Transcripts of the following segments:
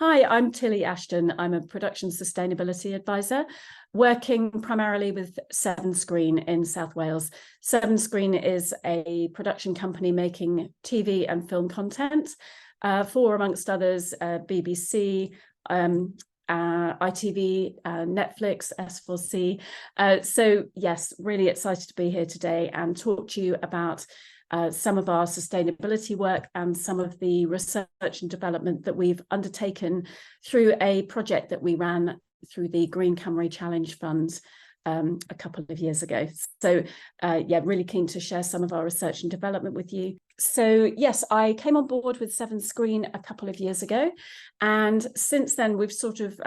Hi, I'm Tilly Ashton. I'm a production sustainability advisor working primarily with Severn Screen in South Wales. Severn Screen is a production company making TV and film content for, amongst others, BBC, ITV, Netflix, S4C. So yes, really excited to be here today and talk to you about some of our sustainability work and some of the research and development that we've undertaken through a project that we ran through the Green Cymru Challenge Fund a couple of years ago. So yeah, really keen to share some of our research and development with you. So yes, I came on board with Severn Screen a couple of years ago, and since then we've sort of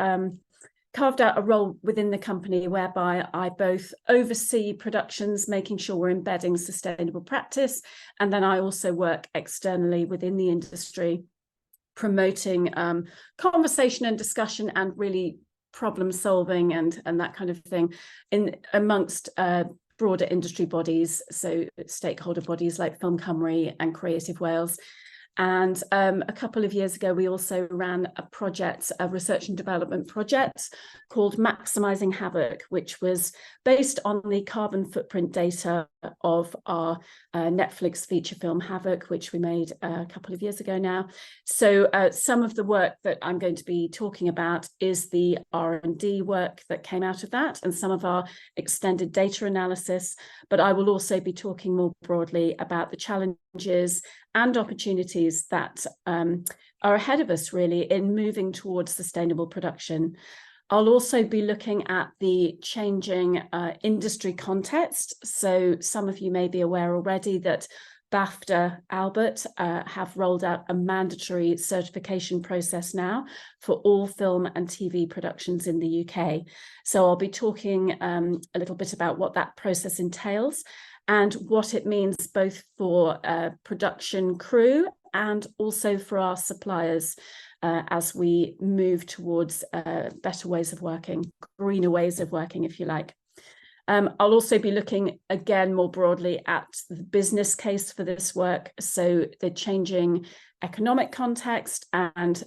carved out a role within the company whereby I both oversee productions, making sure we're embedding sustainable practice, and then I also work externally within the industry, promoting conversation and discussion and really problem solving and that kind of thing in amongst broader industry bodies, so stakeholder bodies like Film Cymru and Creative Wales. And a couple of years ago, we also ran a project, a research and development project called Maximising Havoc, which was based on the carbon footprint data of our Netflix feature film Havoc, which we made a couple of years ago now. So some of the work that I'm going to be talking about is the R&D work that came out of that and some of our extended data analysis. But I will also be talking more broadly about the challenges and opportunities that are ahead of us really in moving towards sustainable production. I'll also be looking at the changing industry context. So some of you may be aware already that BAFTA Albert have rolled out a mandatory certification process now for all film and TV productions in the UK. So I'll be talking a little bit about what that process entails and what it means both for production crew and also for our suppliers as we move towards better ways of working, greener ways of working, if you like. I'll also be looking again more broadly at the business case for this work, so the changing economic context and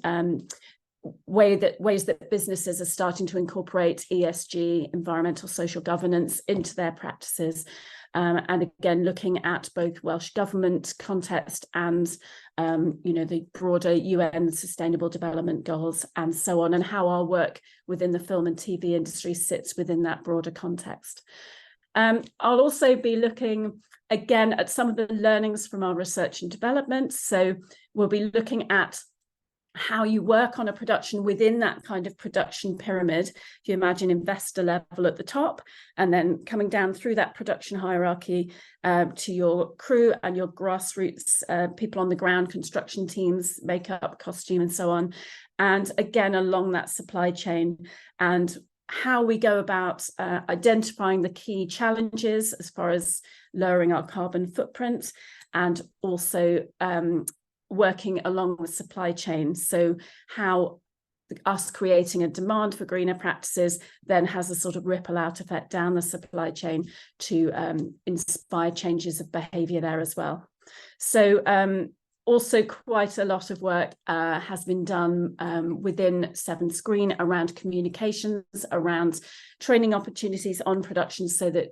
ways that businesses are starting to incorporate ESG, environmental social governance, into their practices. And again, looking at both Welsh Government context and the broader UN Sustainable Development Goals and so on, and how our work within the film and TV industry sits within that broader context. I'll also be looking again at some of the learnings from our research and development. So we'll be looking at how you work on a production within that kind of production pyramid. If you imagine investor level at the top and then coming down through that production hierarchy to your crew and your grassroots people on the ground, construction teams, makeup, costume and so on. And again, along that supply chain and how we go about identifying the key challenges as far as lowering our carbon footprint and also working along the supply chain. So how us creating a demand for greener practices then has a sort of ripple out effect down the supply chain to inspire changes of behaviour there as well. So also quite a lot of work has been done within Severn Screen around communications, around training opportunities on production so that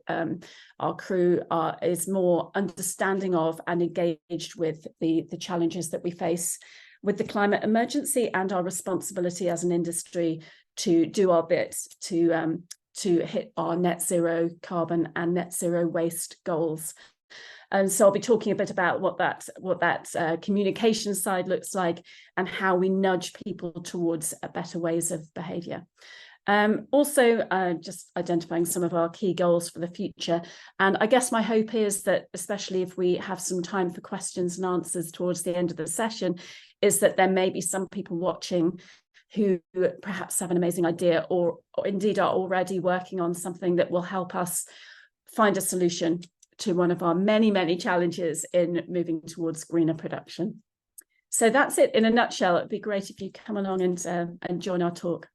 our crew is more understanding of and engaged with the challenges that we face with the climate emergency and our responsibility as an industry to do our bit to hit our net zero carbon and net zero waste goals. And so I'll be talking a bit about what that communication side looks like and how we nudge people towards better ways of behaviour. Also, just identifying some of our key goals for the future. And I guess my hope is that, especially if we have some time for questions and answers towards the end of the session, is that there may be some people watching who perhaps have an amazing idea or indeed are already working on something that will help us find a solution to one of our many, many challenges in moving towards greener production. So that's it in a nutshell. It'd be great if you come along and join our talk.